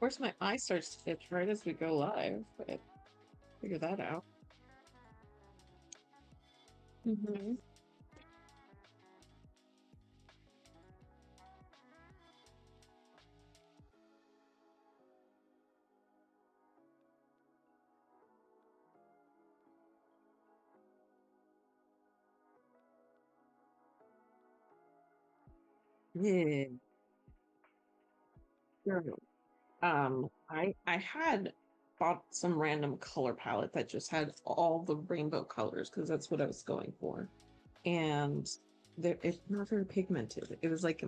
course, my eye starts to itch right as we go live, but figure that out. Mm-hmm. Yeah. Sure. I had bought some random color palette that just had all the rainbow colors because that's what I was going for. And it's not very pigmented. It was like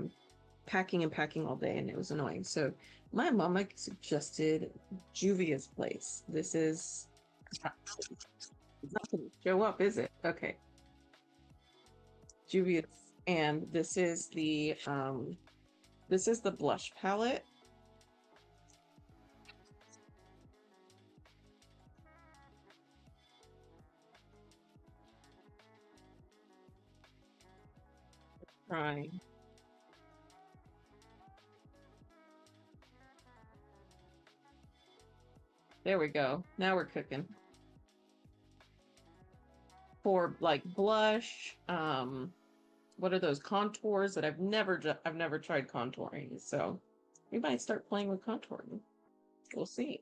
packing and packing all day, and it was annoying. So my mom like suggested Juvia's Place. This is it's not going to show up, is it? Okay, Juvia's, and this is the blush palette. Trying. There we go. Now we're cooking. For like blush, what are those contours that I've never tried contouring, so we might start playing with contouring. We'll see.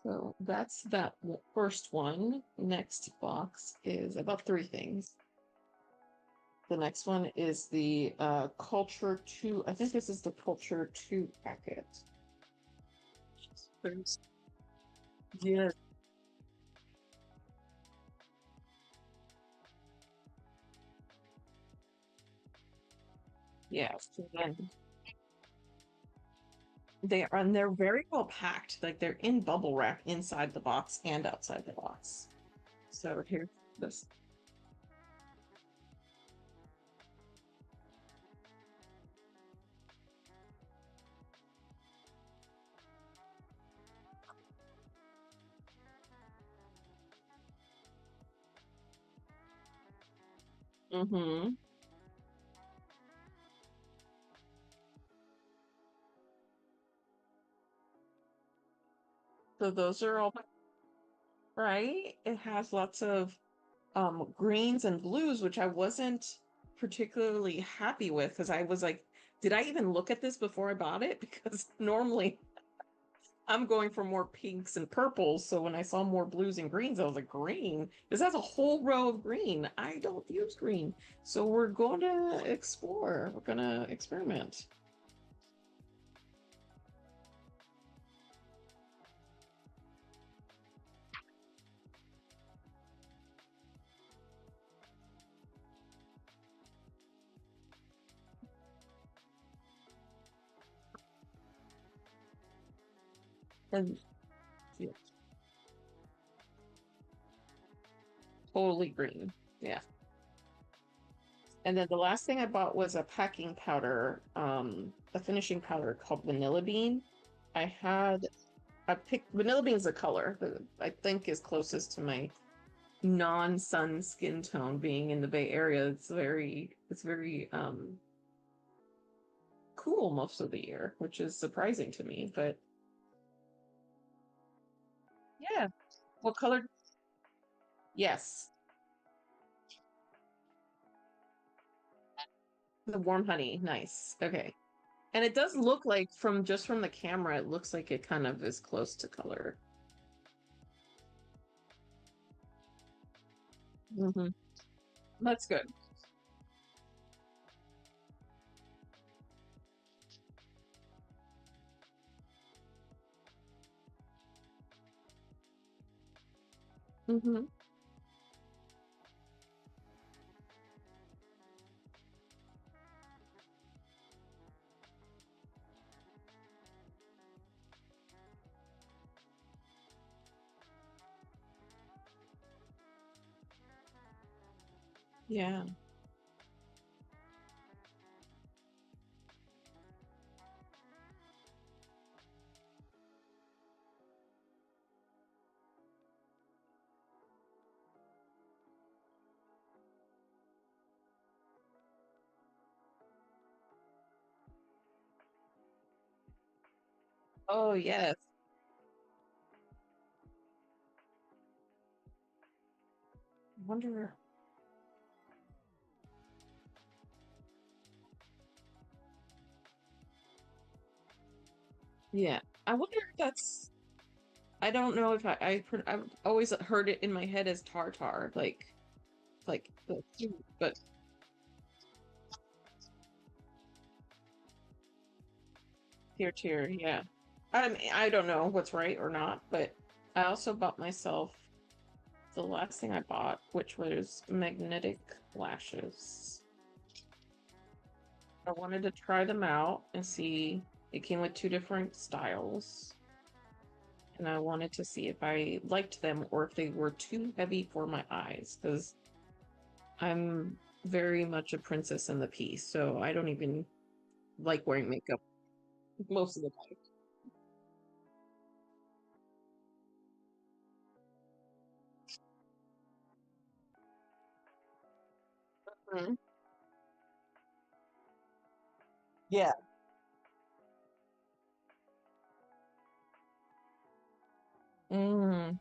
So that's that first one. Next box is about three things. The next one is the Culture 2. I think this is the Culture 2 packet. Yes. Yeah. So then they're very well packed. Like they're in bubble wrap inside the box and outside the box. So here's this. Mm-hmm. So those are all right. It has lots of greens and blues, which I wasn't particularly happy with because I was like, did I even look at this before I bought it? Because normally I'm going for more pinks and purples. So when I saw more blues and greens, I was like, green? This has a whole row of green. I don't use green. So we're going to explore. We're going to experiment. And yeah, totally green. Yeah. And then the last thing I bought was a packing powder, a finishing powder called Vanilla Bean. I picked Vanilla Bean's a color that I think is closest to my non-sun skin tone being in the Bay Area. It's very cool most of the year, which is surprising to me. But yeah, what color? Yes, the warm honey. Nice. Okay. And it does look like from just from the camera, it looks like it kind of is close to color. Hmm. That's good. Hmm. Yeah. Oh, yes. I wonder. Yeah. I wonder if that's. I don't know if I've always heard it in my head as tartar, like, but tier, yeah. I mean, I don't know what's right or not, but I also bought myself the last thing I bought, which was magnetic lashes. I wanted to try them out and see. It came with two different styles, and I wanted to see if I liked them or if they were too heavy for my eyes, because I'm very much a princess in the piece, so I don't even like wearing makeup most of the time. Mhm. Yeah. Mm.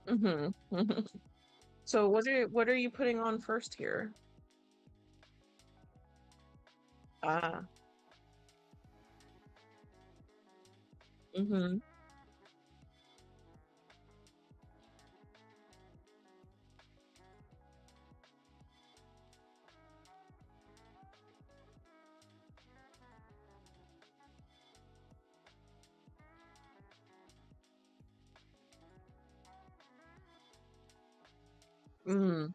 Hmm. So what are you putting on first here? Ah. Mm-hmm. Mm.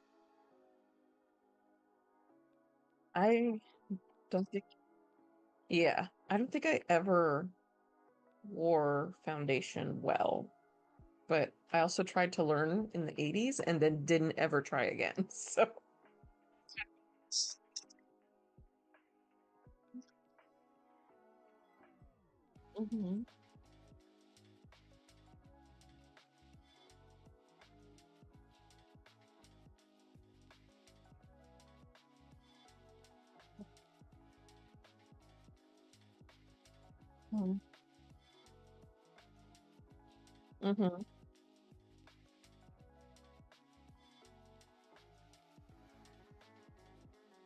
I don't think, yeah, I don't think I ever wore foundation well, but I also tried to learn in the 80s and then didn't ever try again. So, hmm. Mm-hmm.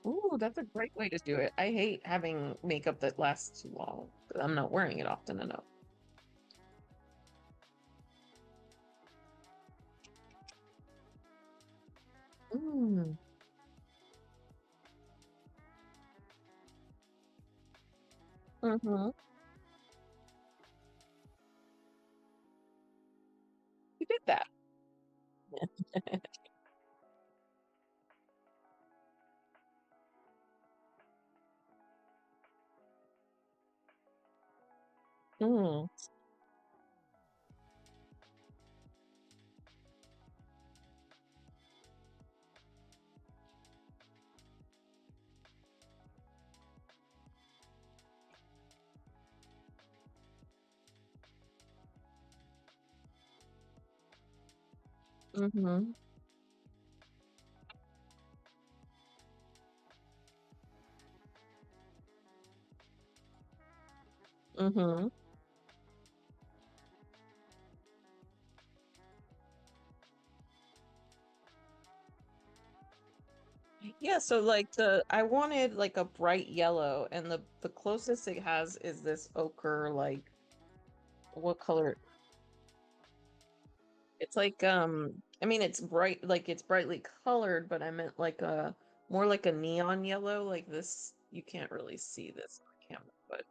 Ooh, that's a great way to do it. I hate having makeup that lasts too long. I'm not wearing it often enough. Mm. Mm-hmm. You did that. Mm. Mm-hmm. Mm-hmm. Yeah, so like I wanted like a bright yellow, and the closest it has is this ochre, like, what color? It's like, I mean, it's bright, like it's brightly colored, but I meant like a more like a neon yellow, like this. You can't really see this on camera, but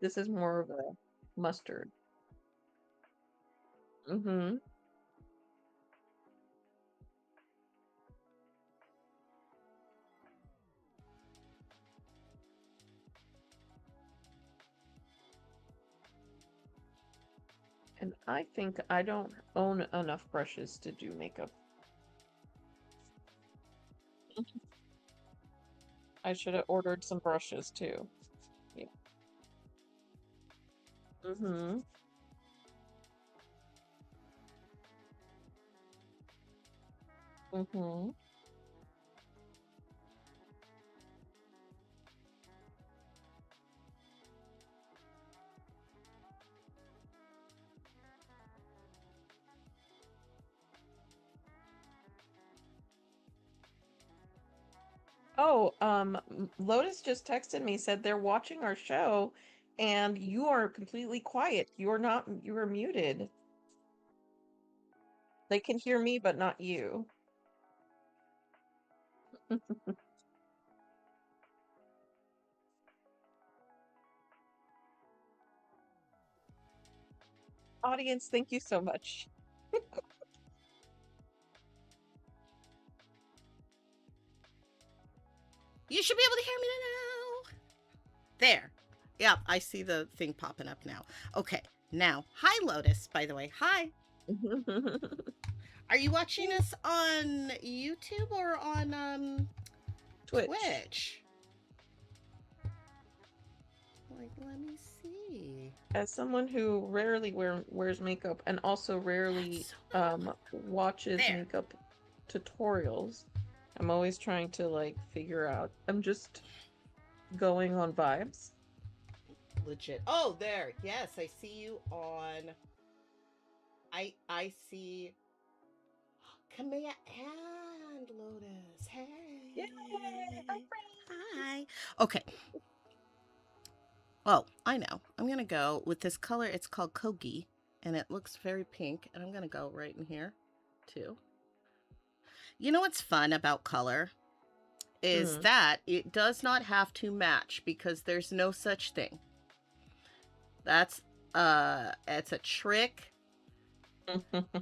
this is more of a mustard. Mm-hmm. And I think I don't own enough brushes to do makeup. I should have ordered some brushes too. Yeah. Mm-hmm. Mm-hmm. Oh, Lotus just texted me, said they're watching our show and you are completely quiet. You are muted. They can hear me, but not you. Audience, thank you so much. You should be able to hear me now. There. Yeah, I see the thing popping up now. Okay, now, hi Lotus, by the way. Hi. Are you watching us on YouTube or on Twitch. Twitch? Like, let me see. As someone who rarely wears makeup and also rarely That's so watches there. makeup tutorials, I'm always trying to like figure out. I'm just going on vibes. Legit. Oh, there. Yes, I see you on. I see Kamea and Lotus. Yay! Hey. Hi. Okay. Oh, I know. I'm going to go with this color. It's called Kogi, and it looks very pink. And I'm going to go right in here, too. You know what's fun about color? Is Mm. that it does not have to match because there's no such thing. That's, it's a trick.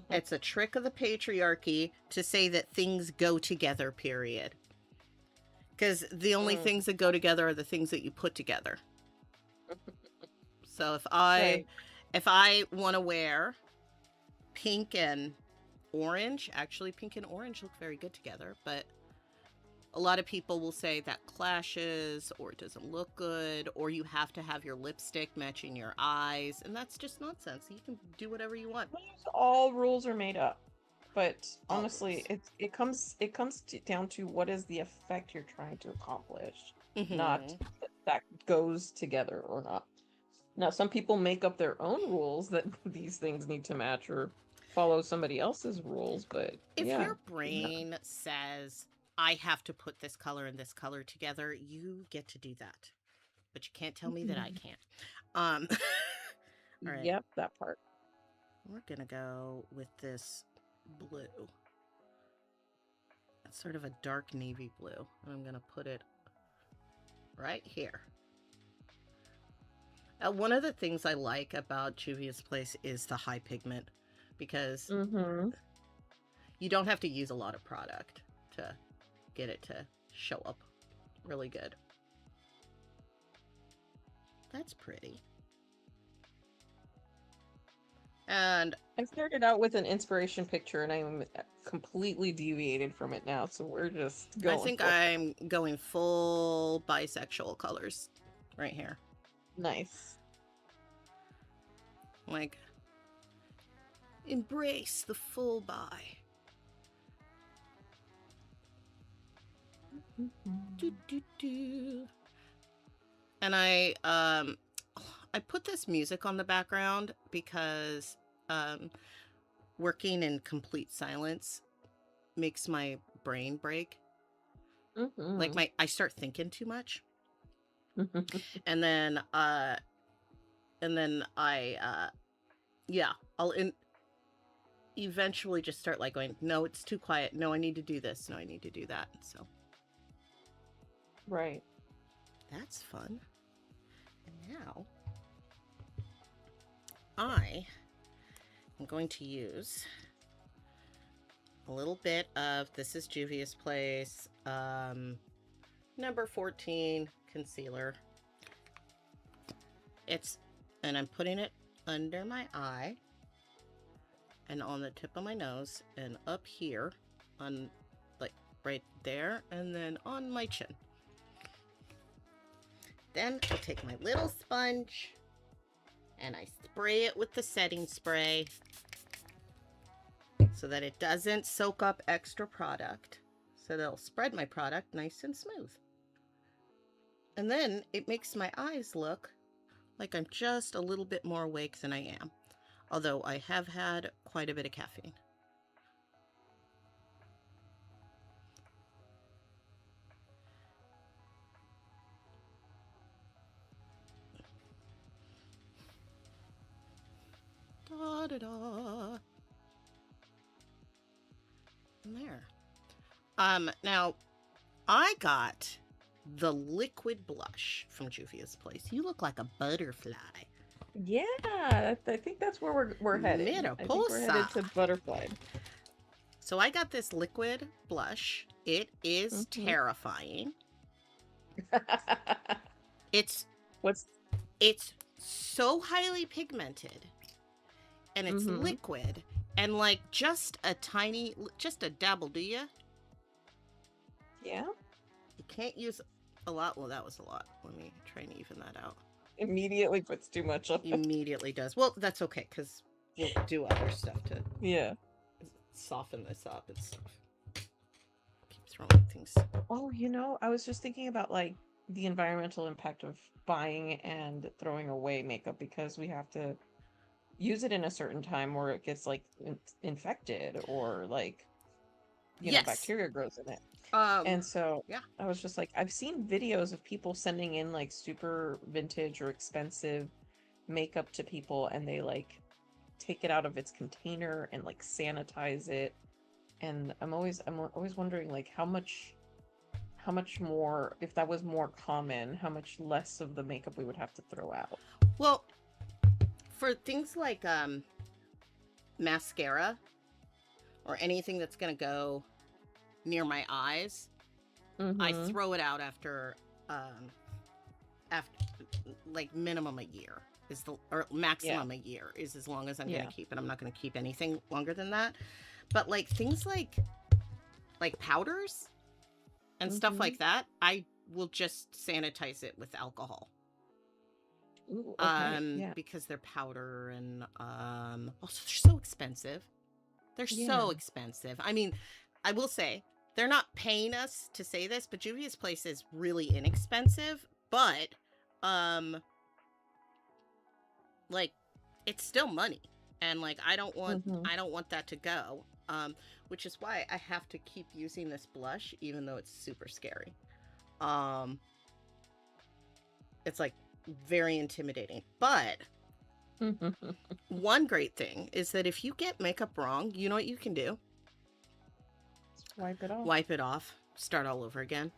It's a trick of the patriarchy to say that things go together, period. Because the only Mm. things that go together are the things that you put together. So if I want to wear pink and orange, actually pink and orange look very good together, but a lot of people will say that clashes or it doesn't look good or you have to have your lipstick matching your eyes, and that's just nonsense. You can do whatever you want. All rules are made up, but All honestly, rules. it comes down to what is the effect you're trying to accomplish, not Mm-hmm. that goes together or not. Now, some people make up their own rules that these things need to match or follow somebody else's rules, but If yeah. your brain says, I have to put this color and this color together, you get to do that. But you can't tell me that I can't. Um, all right. Yep, that part. We're going to go with this blue. It's sort of a dark navy blue. And I'm going to put it right here. One of the things I like about Juvia's Place is the high pigment because Mm-hmm. you don't have to use a lot of product to get it to show up really good. That's pretty. And I started out with an inspiration picture and I'm completely deviated from it now, so we're just I going think for it. I'm going full bisexual colors right here. Nice. Like, embrace the full bi. Do, do, do. And I put this music on the background because working in complete silence makes my brain break. Like Mm-hmm. I start thinking too much. And then I yeah, eventually just start like going, no, it's too quiet. No, I need to do this. No, I need to do that. So Right. that's fun. And now I am going to use a little bit of This Is Juvia's Place number 14 concealer. And I'm putting it under my eye and on the tip of my nose and up here on like right there and then on my chin. Then I'll take my little sponge and I spray it with the setting spray so that it doesn't soak up extra product. So that'll spread my product nice and smooth. And then it makes my eyes look like I'm just a little bit more awake than I am. Although I have had quite a bit of caffeine. Da da da. And there. Now I got the liquid blush from Juvia's Place. You look like a butterfly. Yeah, I think that's where we're headed. I think we're headed to butterfly. So I got this liquid blush. It is terrifying. It's so highly pigmented, and it's liquid, and like just a dabble, do you? Yeah. You can't use a lot. Well, that was a lot. Let me try and even that out. Immediately puts too much on. Immediately does. Well, that's okay, because we'll do other stuff to soften this up and stuff. Keep throwing things. Oh, I was just thinking about like the environmental impact of buying and throwing away makeup, because we have to use it in a certain time or it gets like infected or like bacteria grows in it. And so I was just like, I've seen videos of people sending in like super vintage or expensive makeup to people, and they like take it out of its container and like sanitize it. And I'm always wondering like how much more, if that was more common, how much less of the makeup we would have to throw out. Well, for things like mascara or anything that's going to go near my eyes, I throw it out after like minimum a year or maximum a year is as long as I'm going to keep it. I'm not going to keep anything longer than that. But like things like powders and stuff like that, I will just sanitize it with alcohol. Ooh, because they're powder and also they're so expensive. They're so expensive. I mean, I will say they're not paying us to say this, but Juvia's Place is really inexpensive, but like it's still money, and like I don't want that to go. Which is why I have to keep using this blush, even though it's super scary. It's like very intimidating. But one great thing is that if you get makeup wrong, you know what you can do? Wipe it off. Wipe it off. Start all over again.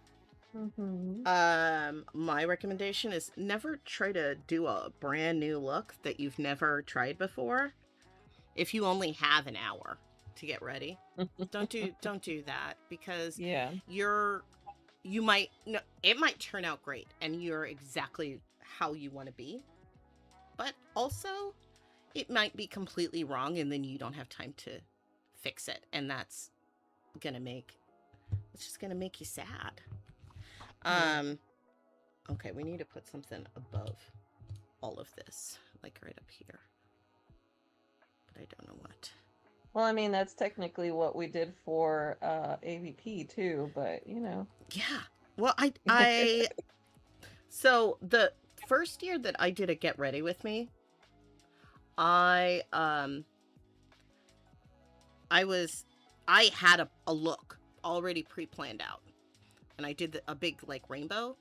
My recommendation is never try to do a brand new look that you've never tried before. If you only have an hour to get ready, don't do that, because it might turn out great and you're exactly how you want to be, but also it might be completely wrong and then you don't have time to fix it, and it's just gonna make you sad. Okay, we need to put something above all of this, like right up here, but I don't know what. Well, I mean, that's technically what we did for AVP too, but Yeah. Well, I so the first year that I did a Get Ready With Me, I had a look already pre-planned out, and I did a big like rainbow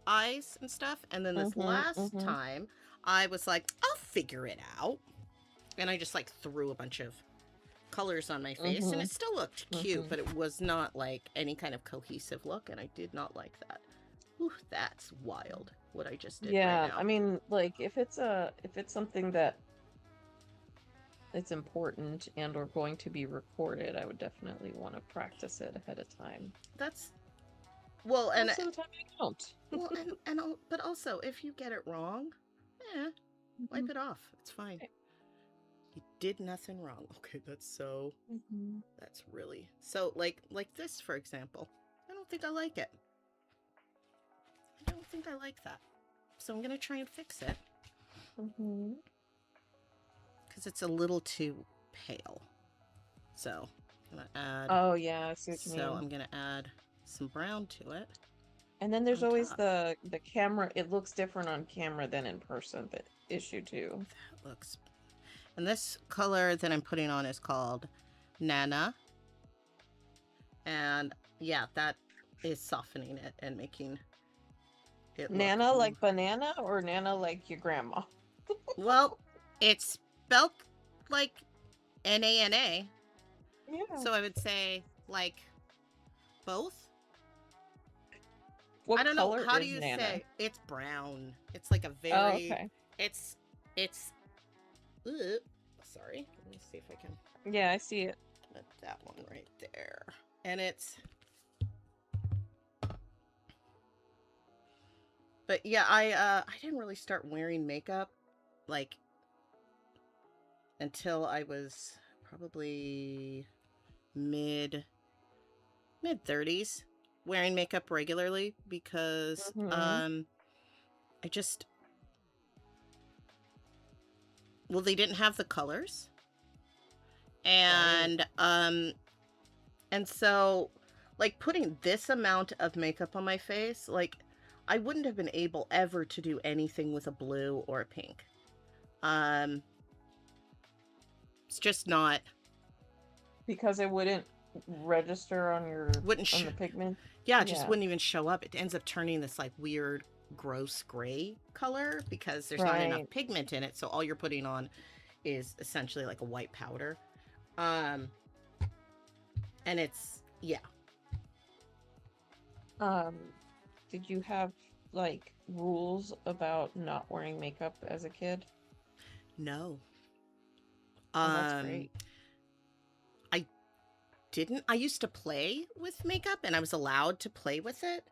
eyes and stuff, and then this last time I was like, I'll figure it out, and I just like threw a bunch of colors on my face, and it still looked cute, but it was not like any kind of cohesive look, and I did not like that. Ooh, that's wild what I just did right now. I mean, like if it's something that it's important and or going to be recorded, I would definitely want to practice it ahead of time. That's well, and most of the time I don't. Well, but also if you get it wrong, wipe it off. It's fine. You did nothing wrong. Okay, that's really so. Like this, for example. I don't think I like it. I don't think I like that. So I'm gonna try and fix it. Mm-hmm. because it's a little too pale. So I'm gonna add. Oh yeah, I see what you So mean. I'm gonna add some brown to it And then there's on always top. the camera. It looks different on camera than in person. The issue too. That looks. And this color that I'm putting on is called Nana. And yeah, that is softening it and making it look. Nana like banana or Nana like your grandma? Well, it's spelled like Nana. Yeah. So I would say like both. I What don't know. color How do is you Nana? say? It's brown. It's like a Oh, very. okay. It's. Ugh, sorry. Let me see if I can Yeah, I see it. put that one right there. And it's. But yeah, I didn't really start wearing makeup like until I was probably mid 30s, wearing makeup regularly because Mm-hmm. I just, well, they didn't have the colors. Right. And so like putting this amount of makeup on my face, like I wouldn't have been able ever to do anything with a blue or a pink. Um it's just not Because it wouldn't register on wouldn't on the pigment. yeah, it just Yeah. wouldn't even show up. It ends up turning this like weird gross gray color because there's not enough Right. pigment in it, so all you're putting on is essentially like a white powder. Um and it's yeah. Um, did you have like rules about not wearing makeup as a kid? No. Oh, that's Um great. I didn't. I used to play with makeup and I was allowed to play with it.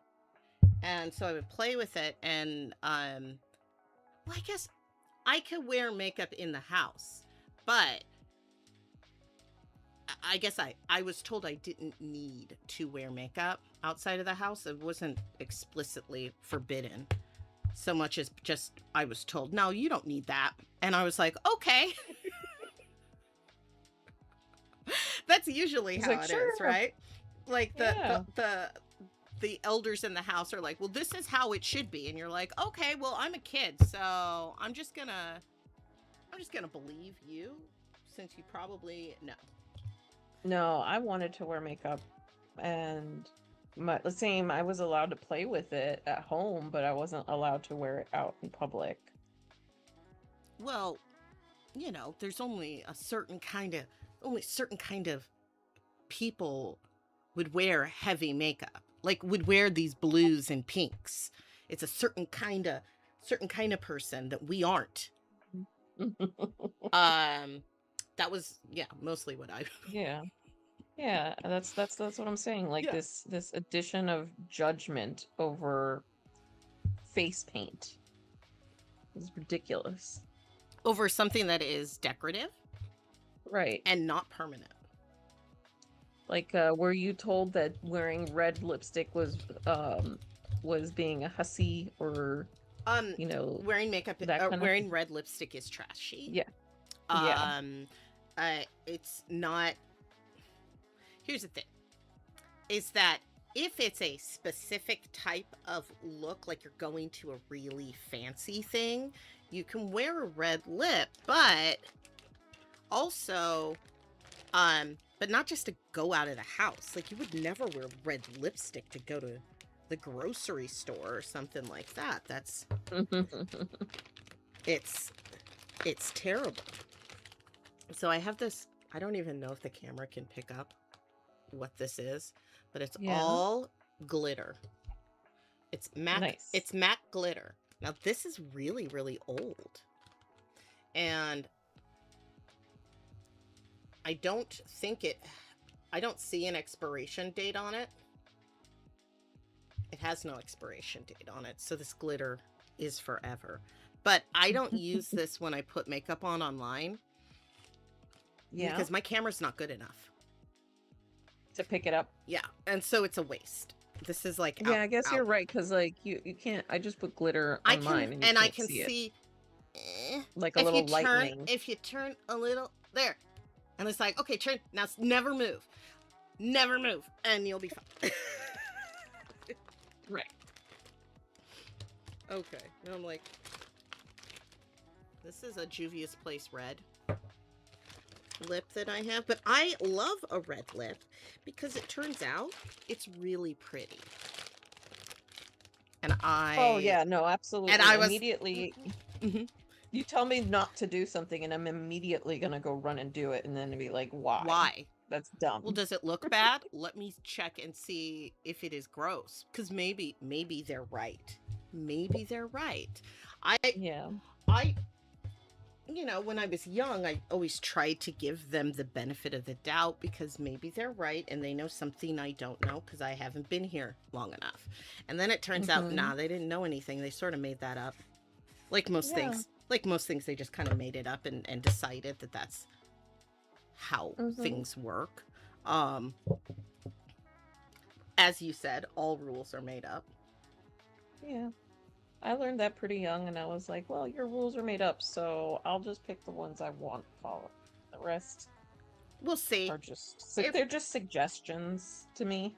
And so I would play with it and well, I guess I could wear makeup in the house, but I guess I was told I didn't need to wear makeup outside of the house. It wasn't explicitly forbidden so much as just I was told, no, you don't need that. And I was like, okay. That's usually He's how like, it is, sure. right? Like Yeah. the elders in the house are like, well, this is how it should be, and you're like, okay, well, I'm a kid, so I'm just gonna believe you, since you probably know. No, I wanted to wear makeup and the same, I was allowed to play with it at home, but I wasn't allowed to wear it out in public. Well, there's only certain kind of people would wear heavy makeup, like would wear these blues and pinks. It's a certain kind of person that we aren't. Um, that was yeah, mostly what I. Yeah. Yeah, that's what I'm saying. Like Yeah, this addition of judgment over face paint is ridiculous. over something that is decorative Right. and not permanent. Like were you told that wearing red lipstick was being a hussy or Um, you know wearing makeup that or kind of wearing red lipstick is trashy. yeah. Yeah. Um, it's not. Here's the thing: is that if it's a specific type of look, like you're going to a really fancy thing, you can wear a red lip, but also, but not just to go out of the house. Like you would never wear red lipstick to go to the grocery store or something like that. That's it's it's terrible. So I have this, I don't even know if the camera can pick up what this is, but it's Yeah. all glitter. Nice. It's matte glitter. Now this is really, really old. And I don't think I don't see an expiration date on it. It has no expiration date on it. So this glitter is forever. But I don't use this when I put makeup on online Yeah. because my camera's not good enough. To pick it up. Yeah. And so it's a waste. This is like Yeah, I guess you're right, because like you can't, I just put glitter I on can mine and you and I can't can see it. see Like a little lightning. If you turn a little there, and it's like, okay, turn now, never move, and you'll be fine. Right. Okay, and I'm like, this is a Juvia's Place red lip that I have, but I love a red lip because it turns out it's really pretty. And Oh yeah, no, absolutely. I was Immediately, Mhm. you tell me not to do something, and I'm immediately gonna go run and do it, and then be like, "Why? Why? That's dumb." Well, does it look bad? Let me check and see if it is gross. Because maybe they're right. Maybe they're right. I Yeah. I you know, when I was young, I always tried to give them the benefit of the doubt because maybe they're right and they know something I don't know because I haven't been here long enough. And then it turns out, Mm-hmm. nah, they didn't know anything. They sort of made that up. Like most Yeah. things. Like most things, they just kind of made it up and decided that that's how Mm-hmm. things work. Um, as you said, all rules are made up. Yeah. I learned that pretty young, and I was like, "Well, your rules are made up, so I'll just pick the ones I want to follow. The rest We'll see. are just If they're just suggestions to me."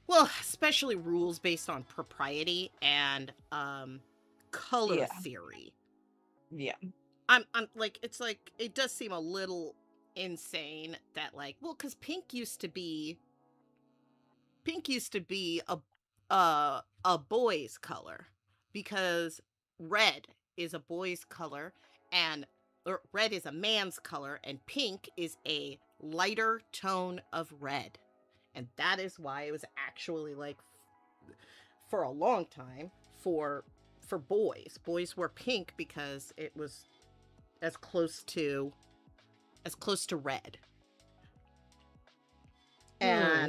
Well, especially rules based on propriety and color Yeah. theory. Yeah. I'm like, it's like it does seem a little insane that like, well, because pink used to be a boy's color because red is a boy's color and or red is a man's color and pink is a lighter tone of red. And that is why it was actually like for a long time for boys were pink because it was as close to red. Hmm.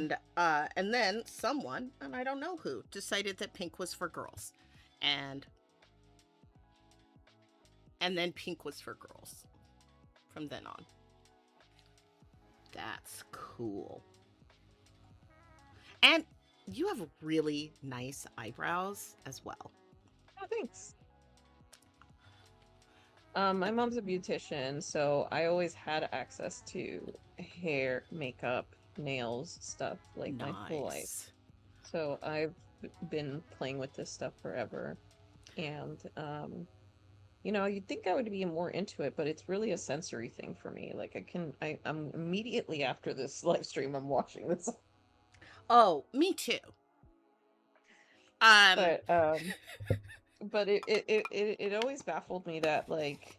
And then someone, and I don't know who, decided that pink was for girls. And then pink was for girls from then on. That's cool. And you have really nice eyebrows as well. Oh, thanks. My mom's a beautician, so I always had access to hair, makeup, nails, stuff like my whole life. Nice. So I've been playing with this stuff forever. And you'd think I would be more into it, but it's really a sensory thing for me. Like I'm immediately after this live stream, I'm watching this. Oh, me too. Um, But but it always baffled me that like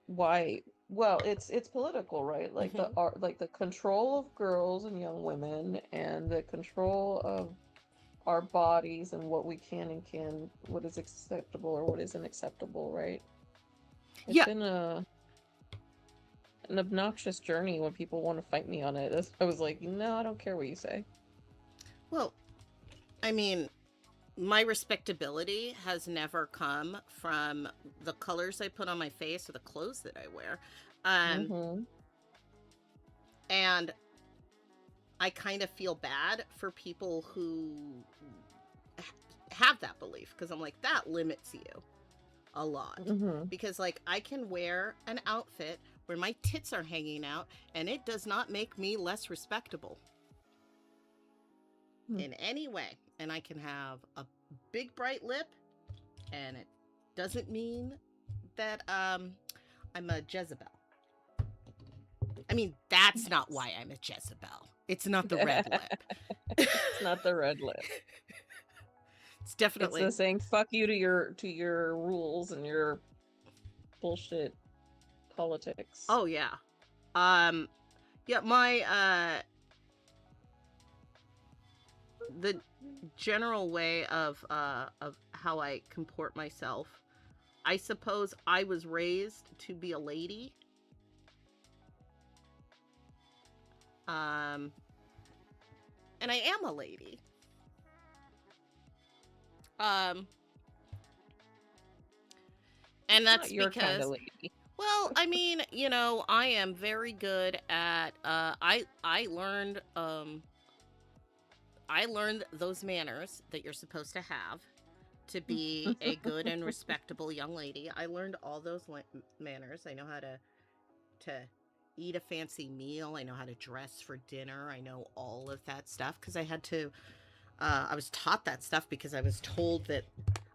why well it's political, right? Like the mhm. art, like the control of girls and young women, and the control of our bodies and what we can and can what is acceptable or what isn't acceptable, right? It's Yeah. been an obnoxious journey when people want to fight me on it. I was like, no, I don't care what you say. Well, I mean, my respectability has never come from the colors I put on my face or the clothes that I wear. Um, Mm-hmm. and I kind of feel bad for people who have that belief because I'm like, that limits you a lot. Mm-hmm. Because, like, I can wear an outfit where my tits are hanging out and it does not make me less respectable in any way. And I can have a big bright lip and it doesn't mean that I'm a Jezebel. I mean, that's not why I'm a Jezebel. It's not the red lip. It's not the red lip. It's It's definitely the saying fuck you to your rules and your bullshit politics. Oh yeah. Um yeah, my the general way of how I comport myself. I suppose I was raised to be a lady. Um and I am a lady. Um and It's not that's your kind of because lady. well, I mean, you know, I am very good at I learned those manners that you're supposed to have to be a good and respectable young lady. I learned all those manners. I know how to eat a fancy meal. I know how to dress for dinner. I know all of that stuff because I had to. I was taught that stuff because I was told that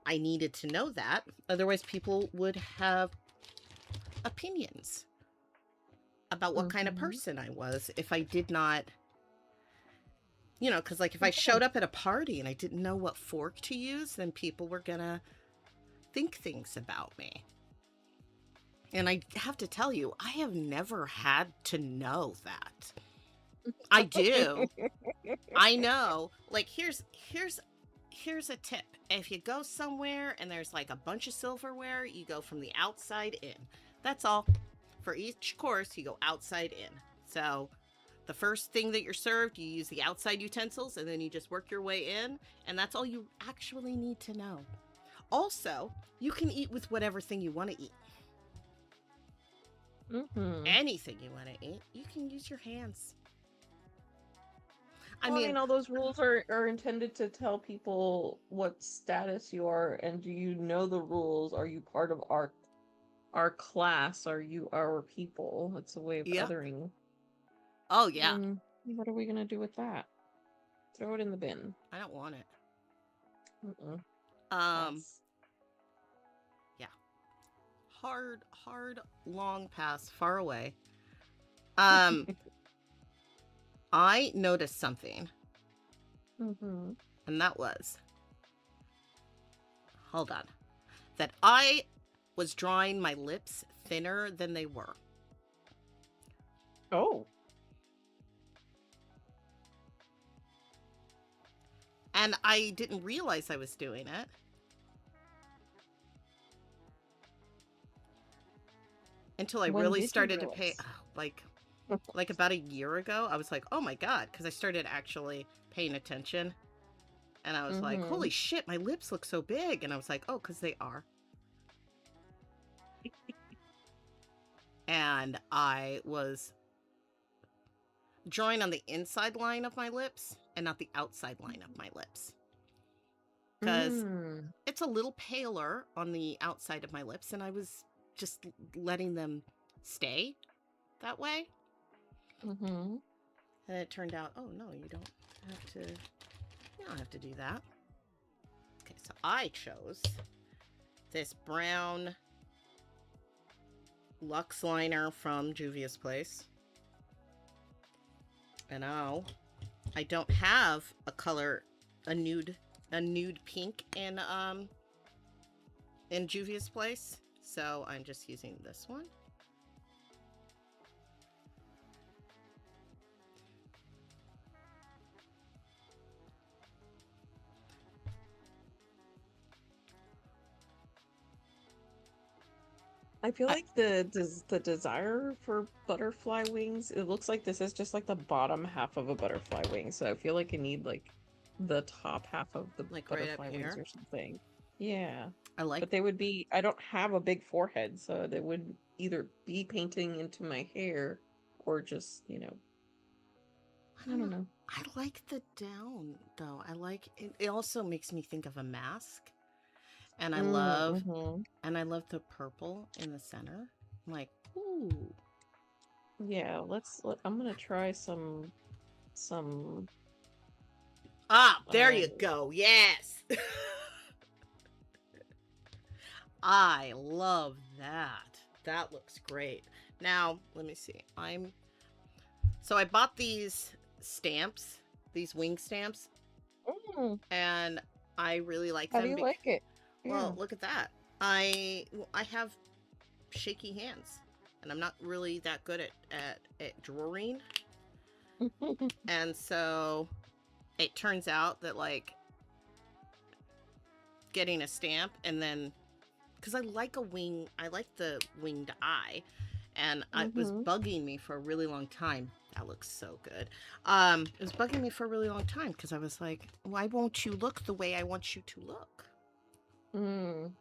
I needed to know that. Otherwise, people would have opinions about what kind of Mm-hmm. person I was if I did not. Because like if I showed up at a party and I didn't know what fork to use, then people were gonna think things about me. And I have to tell you, I have never had to know that. I do. I know. Like here's a tip. If you go somewhere and there's like a bunch of silverware, you go from the outside in. That's all. For each course, you go outside in. So the first thing that you're served, you use the outside utensils and then you just work your way in. And that's all you actually need to know. Also, you can eat with whatever thing you want to eat. Mm-hmm. Anything you want to eat, you can use your hands. I Well, I mean, mean, all those rules are intended to tell people what status you are, and do you know the rules? Are you part of our class? Are you our people? It's a way of yeah. othering. Oh, yeah. What are we gonna do with that? Throw it in the bin. I don't want it. Mm-mm. Um, Pass. yeah. Hard, long pass, far away. Um, I noticed something, Mm-hmm. and that was, hold on, that I was drawing my lips thinner than they were. Oh. And I didn't realize I was doing it until I When really did you started to pay, realize? like about a year ago. I was like, oh my God, because I started actually paying attention. And I was like, Mm-hmm. holy shit, my lips look so big. And I was like, oh, because they are. And I was drawing on the inside line of my lips and not the outside line of my lips. Because Mm. it's a little paler on the outside of my lips, and I was just letting them stay that way. Mm-hmm. And it turned out, oh no, you don't have to do that. Okay, so I chose this brown Luxe liner from Juvia's Place. And now I don't have a color, a nude pink in Juvia's Place, so I'm just using this one. I feel like the desire for butterfly wings, it looks like this is just like the bottom half of a butterfly wing. So I feel like I need like the top half of the Like right up butterfly wings here. or something. Yeah. I like, But they would be, I don't have a big forehead, so they would either be painting into my hair or just, I I don't know. don't know. I like the down though. I like it. It also makes me think of a mask, and Mm-hmm. I love the purple in the center. I'm like, ooh. Yeah, I'm gonna try some Ah, there uh you go. Yes. I love that. That looks great. Now, let me see. So I bought these stamps, these wing stamps, mm, and I really like how do them you because, like it? well, Yeah. look at that. I have shaky hands, and I'm not really that good at drawing. And so it turns out that like getting a stamp and then because I like the winged eye, and it was Mm-hmm. bugging me for a really long time. That looks so good. It was bugging me for a really long time because I was like, why won't you look the way I want you to look? Mm.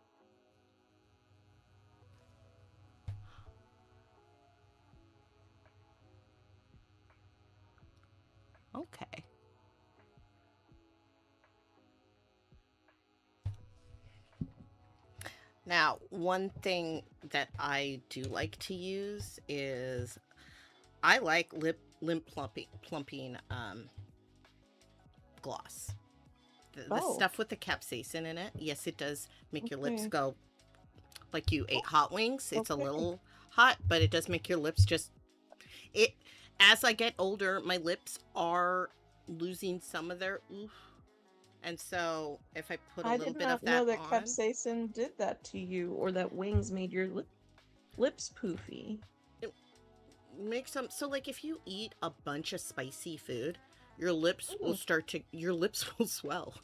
Okay. Now, one thing that I do like to use is I like lip plumping gloss. The Oh, stuff with the capsaicin in it, yes, it does make your lips okay. go like you ate hot wings. It's a Okay. little hot, but it does make your lips just it. As I get older, my lips are losing some of their oof, and so if I put a I little did bit of not that know that on, capsaicin did that to you, or that wings made your lips poofy. it makes them so like if you eat a bunch of spicy food, your lips will Mm, start to your lips will swell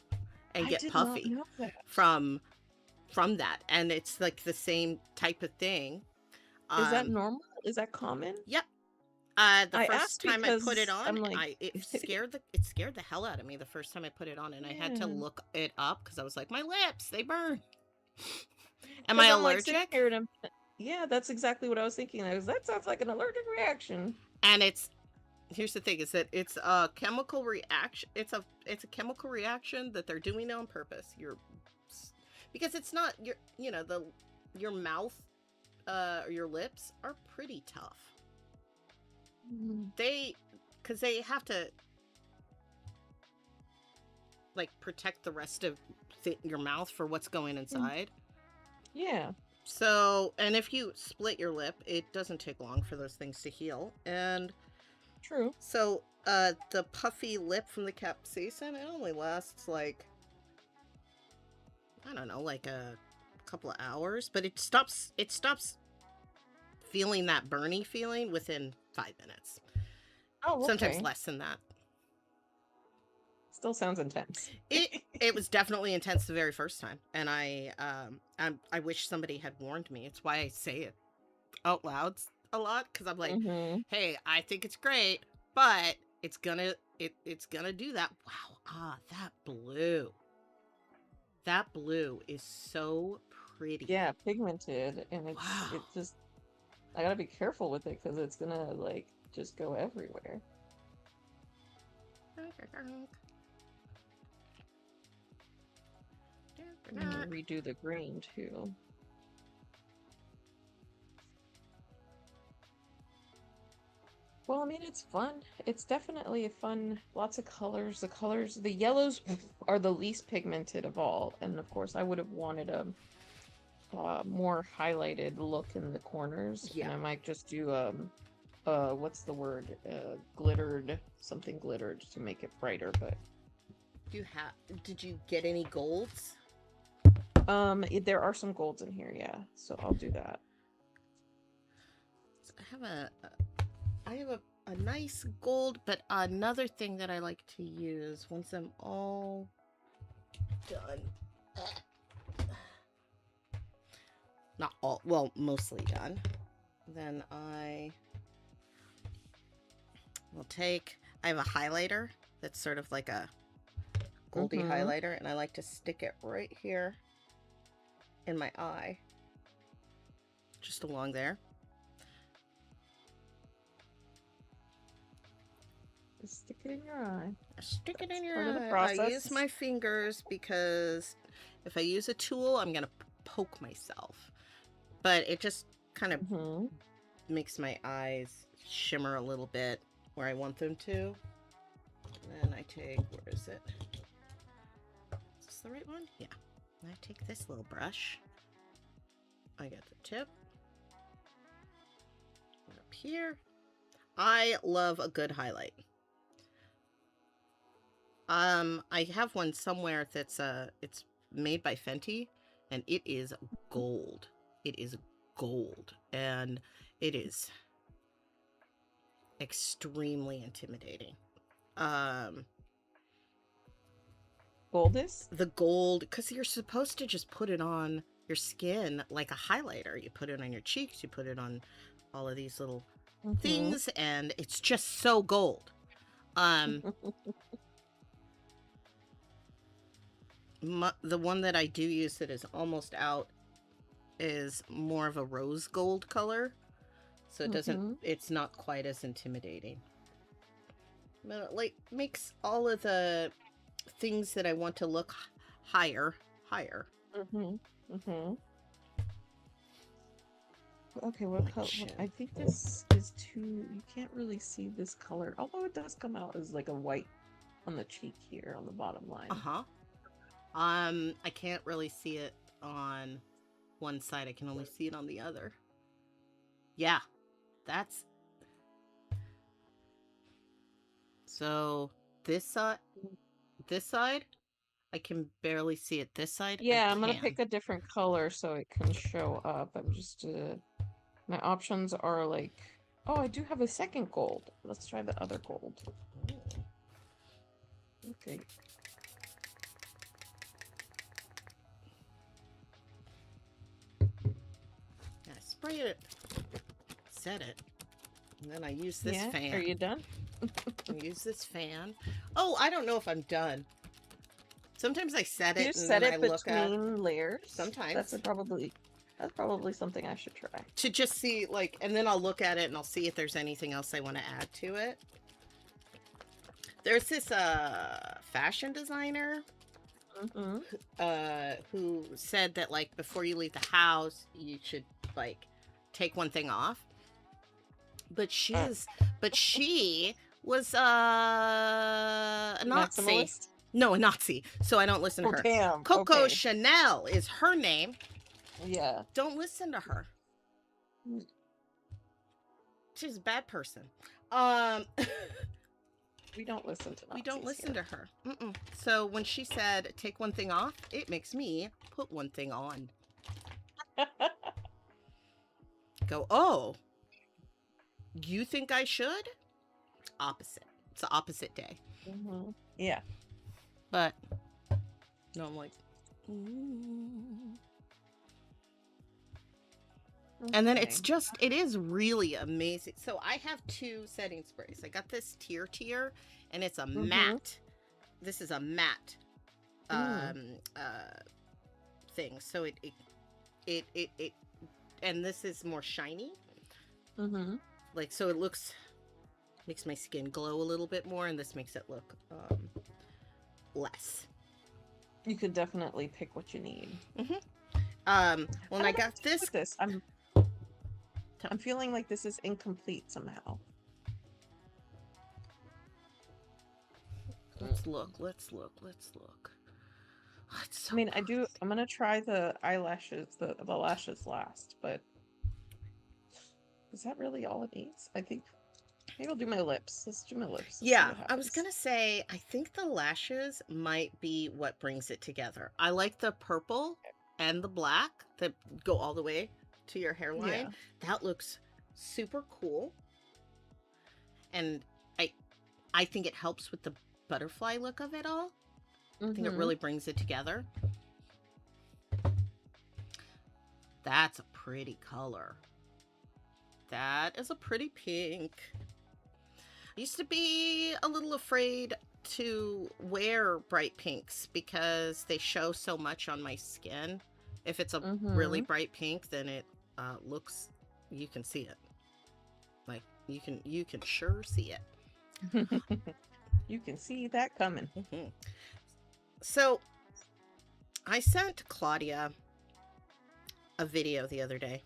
and I get did not puffy know that. from that, and it's like the same type of thing. Is that um normal? Is that common? yep. The I first asked time I put it because on, I'm like, it scared the hell out of me the first time I put it on, and I had to yeah. look it up because I was like, my lips, they burn. Am I Because I'm like sitting allergic? here and yeah, that's exactly what I was thinking. That sounds like an allergic reaction. And it's here's the thing is that it's a chemical reaction. It's a chemical reaction that they're doing on purpose. Because it's not your mouth or your lips are pretty tough. Mm. They because they have to like protect the rest of your mouth for what's going Mm. inside. Yeah, So, and if you split your lip, it doesn't take long for those things to heal. And true. so, the puffy lip from the capsaicin, it only lasts like, I don't know, like a couple of hours, but it stops feeling that burny feeling within 5 minutes. Oh, Sometimes okay. less than that. Still sounds intense. It was definitely intense the very first time, and I wish somebody had warned me. It's why I say it out loud a lot because I'm like, Mm-hmm. hey, I think it's great, but it's gonna do that. Wow, that blue is so pretty. Yeah, pigmented, and Wow. it just I gotta be careful with it because it's gonna like just go everywhere. I'm gonna redo the green too. Well, I mean, it's fun. It's definitely a fun, lots of colors. The yellows are the least pigmented of all. And of course, I would have wanted a more highlighted look in the corners. Yeah. And I might just do what's the word? Glittered, something glittered to make it brighter. But Did you get any golds? there are some golds in here, yeah. So I'll do that. I have a nice gold, but another thing that I like to use once I'm all done, not all, well, mostly done, then I will take, I have a highlighter that's sort of like a goldy Mm-hmm. highlighter, and I like to stick it right here in my eye, just along there. Just stick it in your eye. Stick it That's in your part of the eye. I use process. my fingers because if I use a tool, I'm gonna poke myself. But it just kind of Mm-hmm. makes my eyes shimmer a little bit where I want them to. And then I take, where is it? Is this the right one? Yeah. And I take this little brush. I get the tip. Up here. I love a good highlight. I have one somewhere that's it's made by Fenty, and it is gold. It is gold, and it is extremely intimidating. Um, Goldis? the gold, because you're supposed to just put it on your skin like a highlighter. You put it on your cheeks, you put it on all of these little Mm-hmm. things, and it's just so gold. Um, the one that I do use that is almost out is more of a rose gold color, so Mm-hmm. it's not quite as intimidating. But it like makes all of the things that I want to look higher. Mm-hmm. Mm-hmm. Okay, what my color? chin. I think this is too. You can't really see this color, although it does come out as like a white on the cheek here on the bottom line. Uh-huh. I can't really see it on one side. I can only see it on the other. Yeah, that's so this side, I can barely see it. This side, I Yeah, I'm gonna can. pick a different color so it can show up. I'm just my options are like, oh, I do have a second gold. Let's try the other gold. Okay. I spray it, set it, and then I use this Yeah, are fan. you done? I use this fan. Oh, I don't know if I'm done. Sometimes I set You it and set then I it look at between layers. sometimes That's probably something I should try. to just see like, and then I'll look at it and I'll see if there's anything else I want to add to it. There's this fashion designer Mm-hmm. who said that like before you leave the house you should like take one thing off. But she was a Nazi. Maximalist? No, a Nazi. So I don't listen to Oh, her. damn. Coco Okay. Chanel is her name. Yeah. Don't listen to her. Mm. She's a bad person. We don't listen to We don't Nazis listen to her. Mm-mm. So when she said take one thing off, it makes me put one thing on. here. Go, oh, you think I should? Opposite. It's the opposite day. Mm-hmm. Yeah. But no, I'm like, ooh. And then it's Okay. just, it is really amazing. So I have two setting sprays. I got this tier, and it's a matte. This is a matte thing. So it and this is more shiny. Mm-hmm. Like, so it makes my skin glow a little bit more, and this makes it look less. You could definitely pick what you need. When I got this, With this, I'm feeling like this is incomplete somehow. let's look. Oh, it's so I mean, I'm gonna try the eyelashes, the lashes last, but is that really all it needs? I think maybe I'll do my lips. Let's do my lips. Let's see yeah, what I was happens. gonna say, I think the lashes might be what brings it together. I like the purple and the black that go all the way to your hairline. Yeah. That looks super cool. And I think it helps with the butterfly look of it all. I think it really brings it together. That's a pretty color. That is a pretty pink. I used to be a little afraid to wear bright pinks because they show so much on my skin. If it's a really bright pink, then it looks, you can see it. Like you can sure see it. You can see that coming. So I sent Claudia a video the other day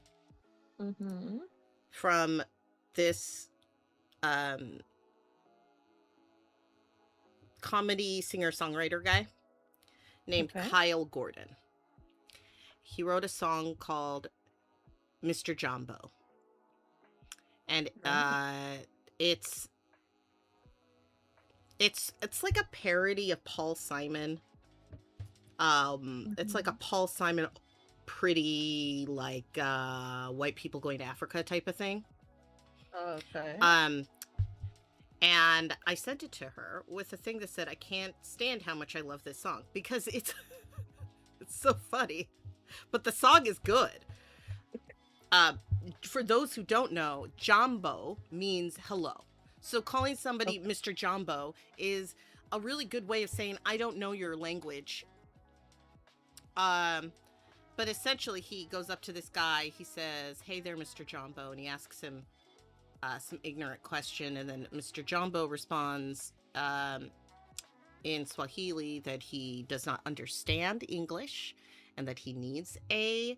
from this comedy singer-songwriter guy named Kyle Gordon. He wrote a song called Mr. Jumbo. And it's like a parody of Paul Simon. It's like a Paul Simon pretty like white people going to Africa type of thing. Okay. And I sent it to her with a thing that said, I can't stand how much I love this song because it's so funny, but the song is good. For those who don't know, Jumbo means hello. So calling somebody Mr. Jumbo is a really good way of saying, I don't know your language. But essentially he goes up to this guy, he says, hey there, Mr. Jumbo, and he asks him some ignorant question, and then Mr. Jumbo responds in Swahili that he does not understand English and that he needs a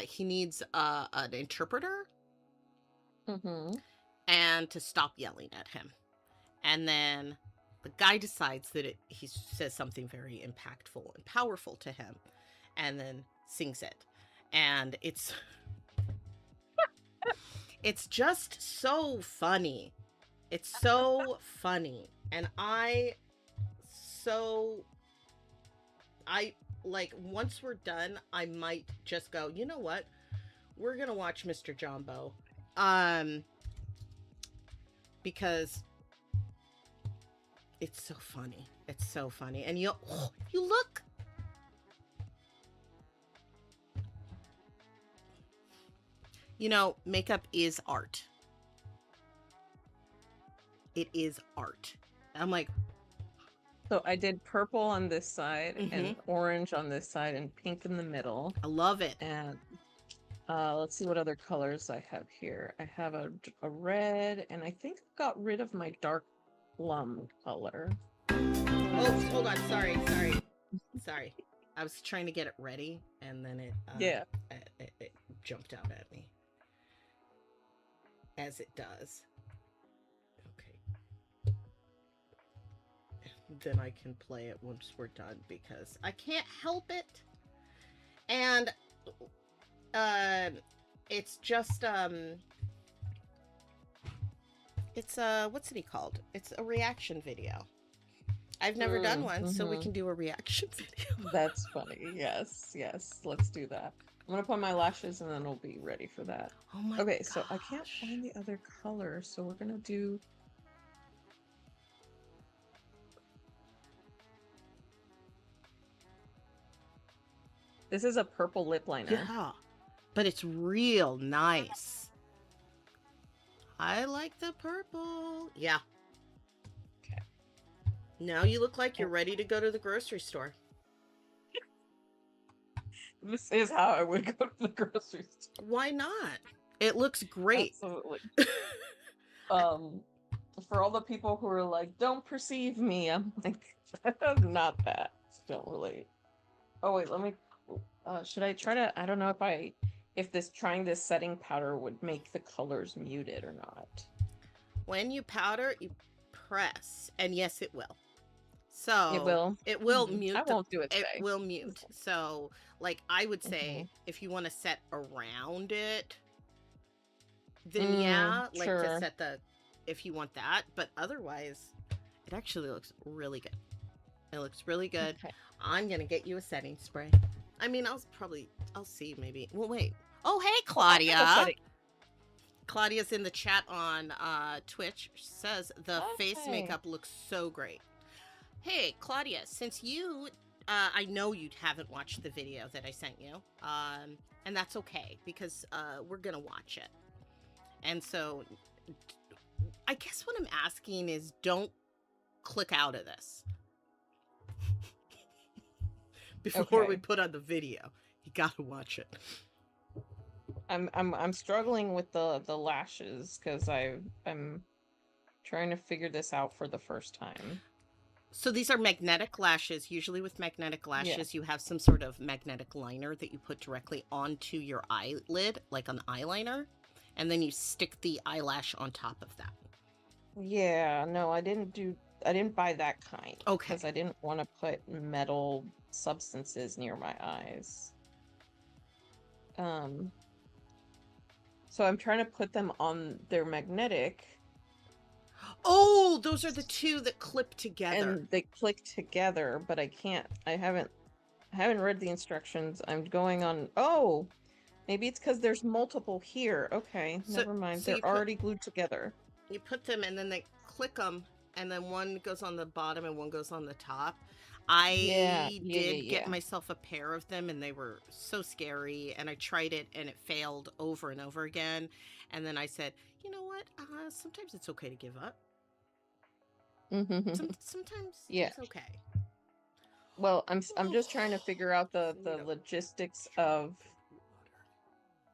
he needs an interpreter Mm-hmm. and to stop yelling at him. And then the guy decides that he says something very impactful and powerful to him, and then sings it. And it's just so funny. It's so funny. And so I like once we're done, I might just go, you know what? We're gonna watch Mr. Jumbo. Um because it's so funny. It's so funny. And you look. You know, makeup is art. It is art. I'm like, So I did purple on this side mm-hmm. and orange on this side and pink in the middle. I love it. And let's see what other colors I have here. I have a red, and I think I got rid of my dark plum color. Oh, hold on. Sorry. I was trying to get it ready, and then it jumped out at me, as it does. Okay. Then I can play it once we're done because I can't help it. And it's just it's what's it called? It's a reaction video. I've never done one, so we can do a reaction video. That's funny. Yes, let's do that. I'm gonna put my lashes and then we'll be ready for that. Oh my Okay, gosh. so I can't find the other color, so we're gonna do. This is a purple lip liner. Yeah, but it's real nice. I like the purple. Yeah. Okay. Now you look like you're ready to go to the grocery store. This is how I would go to the grocery store. Why not? It looks great. Absolutely. For all the people who are like, don't perceive me, I'm like, not that. Don't relate. Oh wait, let me. Should I try to? I don't know if trying this setting powder would make the colors muted or not. When you powder, you press, and yes, it will. So It will. It will mute. I won't do it today. It will mute. So, like, I would say, if you want to set around it, then sure. to set if you want that. But otherwise, it actually looks really good. It looks really good. Okay. I'm gonna get you a setting spray. I mean, I'll see maybe. Well, wait. Oh, hey, Claudia. Claudia's in the chat on Twitch. She says the face makeup looks so great. Hey, Claudia, since you, I know you haven't watched the video that I sent you, and that's okay because we're gonna watch it. And so, I guess what I'm asking is, don't click out of this before we put on the video. You gotta watch it. I'm struggling with the lashes because I'm trying to figure this out for the first time. So these are magnetic lashes. Usually with magnetic lashes, you have some sort of magnetic liner that you put directly onto your eyelid, like an eyeliner, and then you stick the eyelash on top of that. Yeah, no, I didn't buy that kind. Okay. Because I didn't want to put metal substances near my eyes. So I'm trying to put them on their magnetic. Oh, those are the two that clip together. And they click together, but I haven't read the instructions. I'm going on. Oh, maybe it's because there's multiple here. Okay, never mind. They're already glued together. You put them and then they click them, and then one goes on the bottom and one goes on the top. I did get myself a pair of them, and they were so scary, and I tried it and it failed over and over again. And then I said, you know what? Sometimes it's okay to give up. Sometimes it's okay. Well, I'm just trying to figure out the logistics of,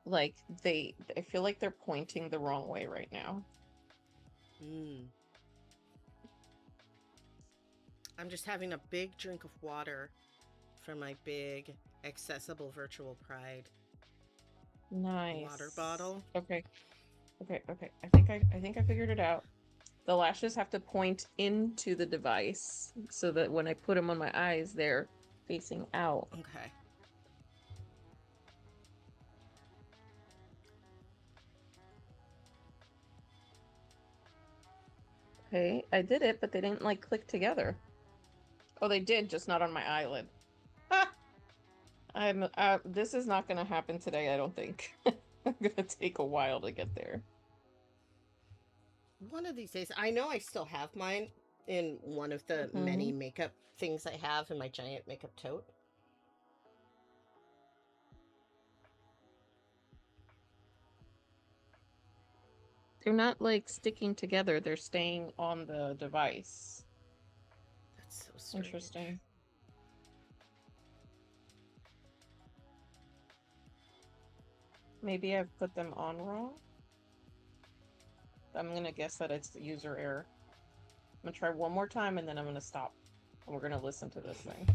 like, I feel like they're pointing the wrong way right now. I'm just having a big drink of water for my big accessible virtual pride. water Nice. bottle. Okay. Okay. Okay. I think I figured it out. The lashes have to point into the device so that when I put them on my eyes, they're facing out. Okay. Okay, I did it, but they didn't like click together. Oh, they did, just not on my eyelid. Ah, this is not gonna happen today, I don't think. I'm gonna take a while to get there. One of these days, I know I still have mine in one of the many Mhm. makeup things I have in my giant makeup tote. They're not like sticking together, they're staying on the device. That's so strange. Interesting. Maybe I've put them on wrong. I'm gonna guess that it's the user error. I'm gonna try one more time and then I'm gonna stop. And we're gonna listen to this thing.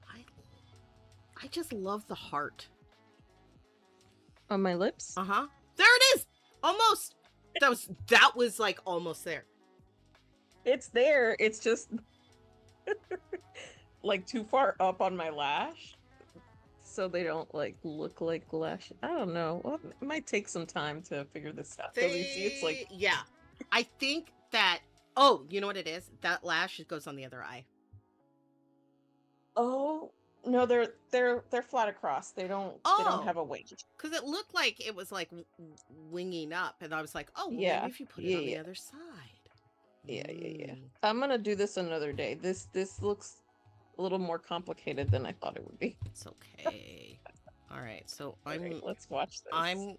I I just love the heart. On my lips? Uh-huh. There it is. Almost. That was like almost there. It's there. It's just like too far up on my lash. So they don't like look like lash. I don't know. Well, it might take some time to figure this out. Because you see, it's like, Yeah. I think that, oh, you know what it is? That lash goes on the other eye. oh no, they're flat across. They don't Oh, have a wing. because it looked like it was like winging up, and I was like, oh, well, maybe Yeah, if you put it yeah, on the yeah, other side. yeah. Mm, I'm gonna do this another day. This looks a little more complicated than I thought it would be. it's okay. All right, so All right, let's watch this.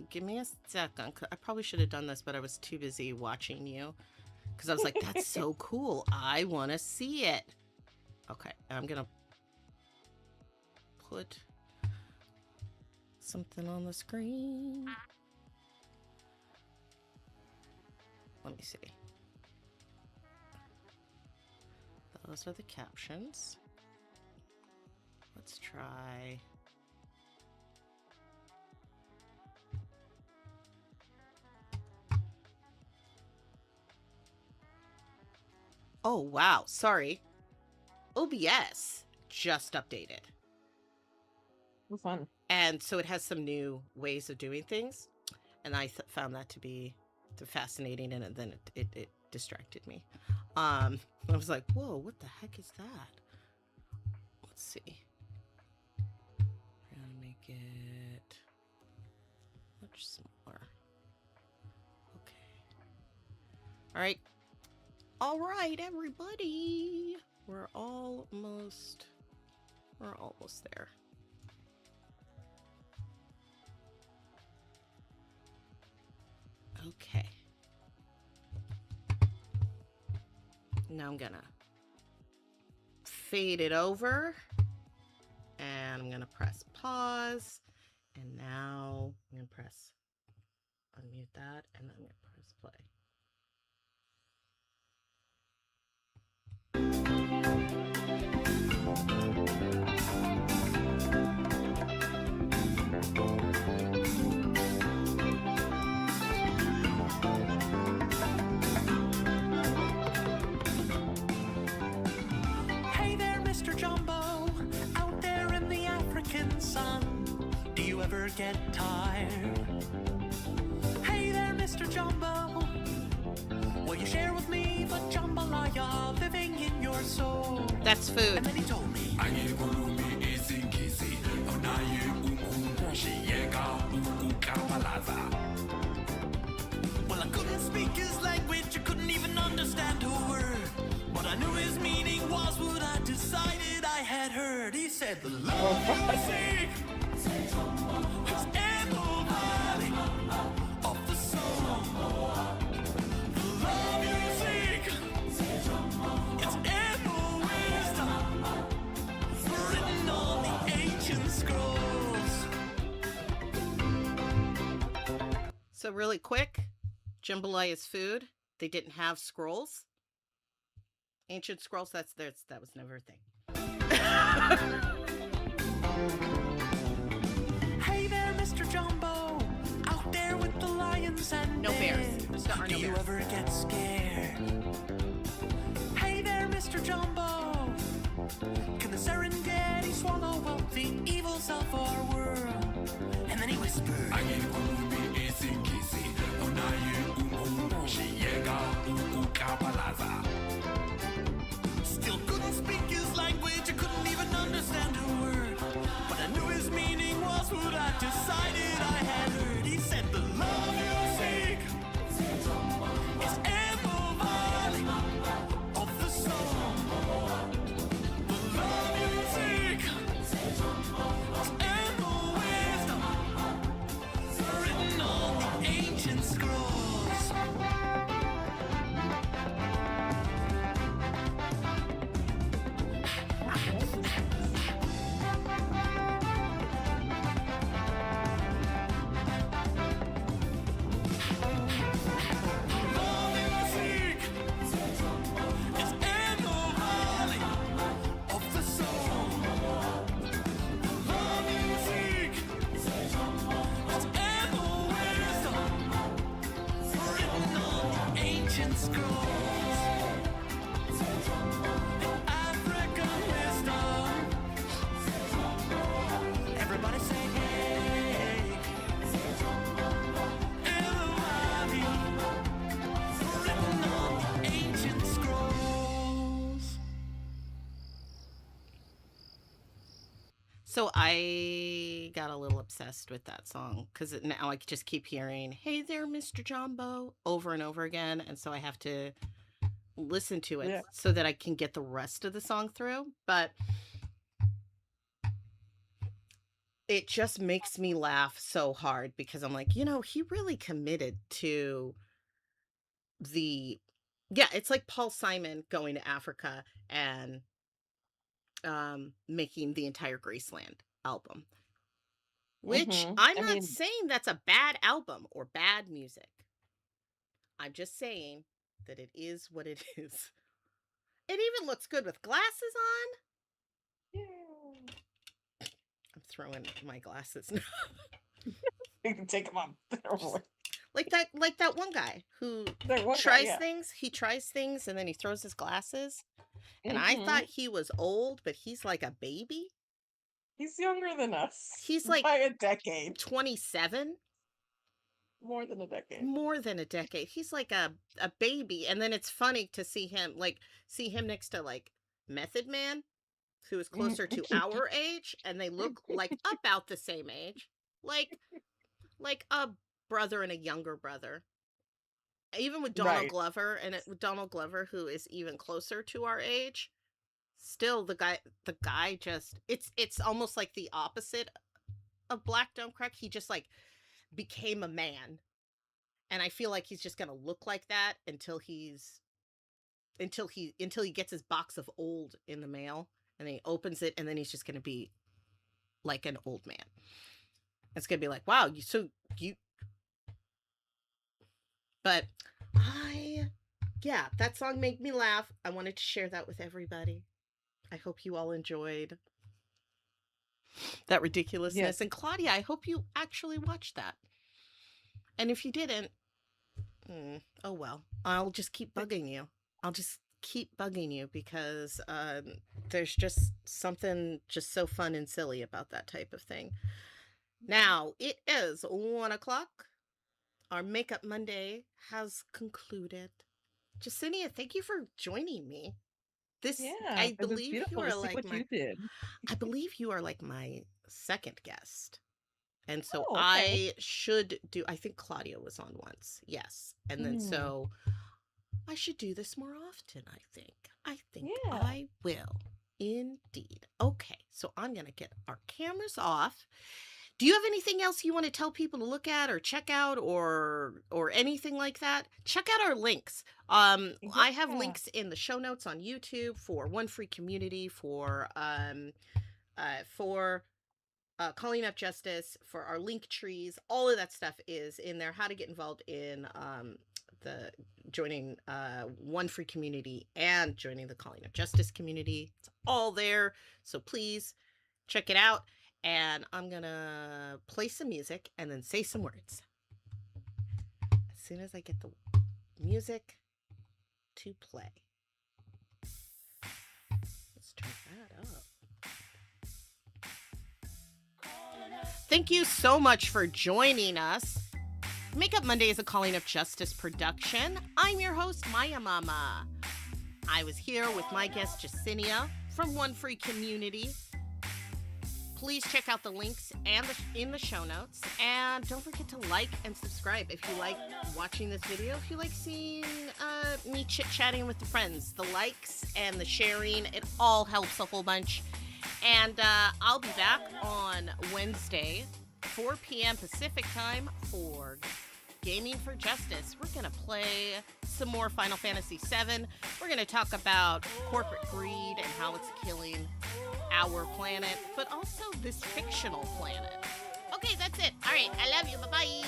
give me a second. I probably should have done this, but I was too busy watching you because I was like, that's so cool. I want to see it. Okay, I'm gonna put something on the screen. Let me see. Those are the captions. Let's try. Oh, wow. Sorry. OBS just updated. Fun. And so it has some new ways of doing things. And I found that to be fascinating. And then it distracted me. I was like, whoa, what the heck is that? Let's see. We're going to make it much smaller. Okay. All right. All right, everybody. We're almost there. Okay. Now I'm gonna fade it over, and I'm gonna press pause, and now I'm gonna press unmute that, and then I'm gonna press play. Hey there, Mr. Jumbo, out there in the African sun. Do you ever get tired? Hey there, Mr. Jumbo, will you share with me the jambalaya living in your soul? That's food. And then he told me, well, I couldn't speak his language, I couldn't even understand a word. But I knew his meaning was what I decided I had heard. He said, the love you seek is in the valley of the soul. The love you seek is in the wisdom written on the ancient scrolls. So really quick, jambalaya is food. They didn't have scrolls. Ancient scrolls, that was never a thing. Hey there, Mr. Jumbo, out there with the lions and No bears. There are Do no you bears. ever get scared? Hey there, Mr. Jumbo, can the Serengeti swallow up the evils of our world? And then he whispered, still couldn't speak his language, I couldn't even understand a word. But I knew his meaning was what I decided I had heard. He said, the love you seek is in the valley of the soul. The love you seek is in the wisdom written on the ancient scrolls. Love you seek is in the valley of the soul. Love you seek is in the wisdom written on the ancient scrolls. The African wisdom. Everybody say hey. In the valley written on the ancient scrolls. So I got a little obsessed with that song because now I just keep hearing, hey there, Mr. Jumbo, over and over again. And so I have to listen to it Yeah. so that I can get the rest of the song through. But it just makes me laugh so hard because I'm like, he really committed to it's like Paul Simon going to Africa and making the entire Graceland album, which I'm I not mean, saying that's a bad album or bad music. I'm just saying that it is what it is. It even looks good with glasses on. I'm throwing my glasses now. you can take them off. like that one guy who There was tries yeah. things. He tries things and then he throws his glasses. And I thought he was old, but he's like a baby. He's younger than us. He's like by a decade. 27. More than a decade. More than a decade. He's like a baby. And then it's funny to see him next to like Method Man, who is closer to our age, and they look like about the same age. Like a brother and a younger brother. Even with Donald Glover, with Donald Glover, who is even closer to our age, still the guy just it's almost like the opposite of Black Don't Crack. He just like became a man, and I feel like he's just gonna look like that until he gets his box of old in the mail, and then he opens it, and then he's just gonna be like an old man. It's gonna be like, wow, but that song made me laugh. I wanted to share that with everybody. I hope you all enjoyed that ridiculousness. Yes. And Claudia, I hope you actually watched that. And if you didn't, oh well, I'll just keep bugging you. I'll just keep bugging you because there's just something just so fun and silly about that type of thing. Now, it is 1 o'clock. Our Makeup Monday has concluded. Jesenia, thank you for joining me. I believe you are like I believe you are like my second guest. And so I think Claudia was on once. Yes. And then so I should do this more often, I think. I will. Indeed. Okay. So I'm going to get our cameras off. Do you have anything else you want to tell people to look at or check out or anything like that? Check out our links. I have links in the show notes on YouTube for One Free Community, for Calling Up Justice, for our link trees. All of that stuff is in there. How to get involved in the joining One Free Community and joining the Calling of Justice community. It's all there. So please check it out. And I'm going to play some music and then say some words. As soon as I get the music to play. Let's turn that up. Thank you so much for joining us. Makeup Monday is a Calling of Justice production. I'm your host, Maiamama. I was here with my guest, Jesenia, from One Free Community. Please check out the links and in the show notes. And don't forget to like and subscribe if you like watching this video. If you like seeing me chit-chatting with the friends. The likes and the sharing, it all helps a whole bunch. And I'll be back on Wednesday, 4 p.m. Pacific time for Gaming for Justice. We're going to play some more Final Fantasy VII. We're going to talk about corporate greed and how it's killing our planet, but also this fictional planet. Okay, that's it. All right, I love you. Bye-bye.